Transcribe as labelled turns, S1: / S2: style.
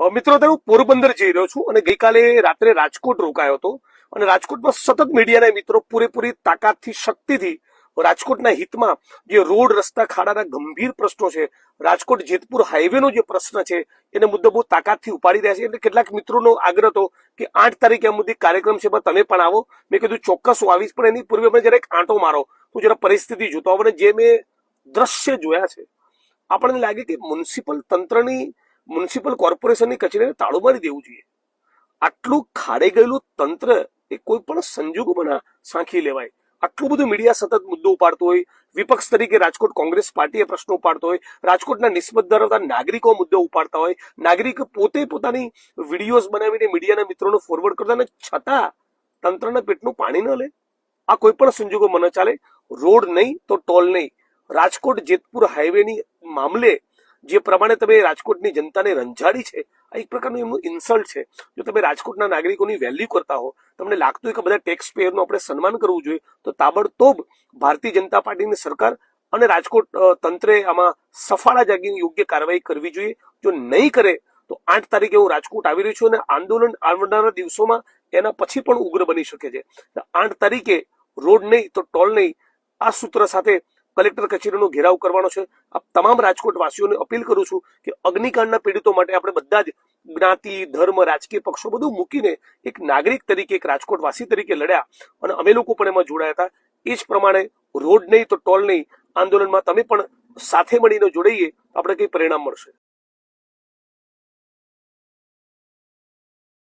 S1: મિત્રો, હું પોરબંદર જઈ રહ્યો છું અને ગઈકાલે રાત્રે રાજકોટ રોકાયો હતો અને રાજકોટમાં સતત મીડિયાના મિત્રો પૂરેપૂરી તાકાતથી શક્તિથી રાજકોટના હિતમાં જે રોડ રસ્તા ખાડાના ગંભીર પ્રશ્નો છે, રાજકોટ જેતપુર હાઈવેનો જે પ્રશ્ન છે એને મુદ્દે બહુ તાકાતથી ઉપાડી રહ્યા છે. એટલે કેટલાક મિત્રોનો આગ્રહ હતો કે 8 તારીખે આ મુદ્દે કાર્યક્રમ છે, તમે પણ આવો. મેં કીધું ચોક્કસ હું આવીશ, પણ એની પૂર્વે મેં જરા એક આંટો મારો તો જરા પરિસ્થિતિ જોતો આવો. જે મેં દ્રશ્ય જોયા છે, આપણને લાગે કે મ્યુનિસિપલ કોર્પોરેશનની કચેરીને તાળું મારી દેવું જોઈએ. આટલું ખાડે ગયેલું તંત્ર એ કોઈ પણ સંજોગોમાં સાંખી લેવાય. આટલું બધું મીડિયા સતત મુદ્દો ઉપાડતો હોય, વિપક્ષ તરીકે રાજકોટ કોંગ્રેસ પાર્ટીએ પ્રશ્નો ઉપાડતો હોય, રાજકોટના નિસ્બત ધરાવતા નાગરિકો મુદ્દો ઉપાડતા હોય, નાગરિક પોતે પોતાની વિડીયોઝ બનાવીને મીડિયાના મિત્રોને ફોરવર્ડ કરતા, અને છતાં તંત્રના પેટનું પાણી ન લે. આ કોઈ પણ સંજોગોમાં ન ચાલે. રોડ નહીં તો ટોલ નહીં. રાજકોટ જેતપુર હાઈવેની મામલે જે પ્રમાણે તમે રાજકોટની જનતાને રંજાડી છે, આ એક પ્રકારનું એમનું ઇન્સલ્ટ છે. જો તમે રાજકોટના નાગરિકોની વેલ્યુ કરતા હો, તમને લાગતું હોય કે બધા ટેક્સ પેયરનું આપણે સન્માન કરવું જોઈએ, તો તાબડતોબ ભારતીય જનતા પાર્ટીની સરકાર અને રાજકોટ તંત્રે આમાં સફાળા જાગીને યોગ્ય કાર્યવાહી કરવી જોઈએ. જો નહીં કરે તો 8 તારીખે હું રાજકોટ આવી રહ્યો છું અને આંદોલન આવનારા દિવસોમાં એના પછી પણ ઉગ્ર બની શકે છે. 8 તારીખે રોડ નહીં તો ટોલ નહીં, આ સૂત્ર સાથે કલેક્ટર કચેરીનો ઘેરાવ કરવાનો છે. આ તમામ રાજકોટ વાસીઓને અપીલ કરું છું કે અગ્નિકાંડના પીડિતો માટે આપણે બધા જ જ્ઞાતિ, ધર્મ, રાજકીય પક્ષો બધું મૂકીને એક નાગરિક તરીકે, એક રાજકોટ વાસી તરીકે લડ્યા અને અમે લોકો પણ એમાં જોડાયા હતા. એ જ પ્રમાણે રોડ નહીં તો ટોલ નહીં આંદોલનમાં તમે પણ સાથે મળીને જોડાઈએ, આપણે કઈ પરિણામ મળશે.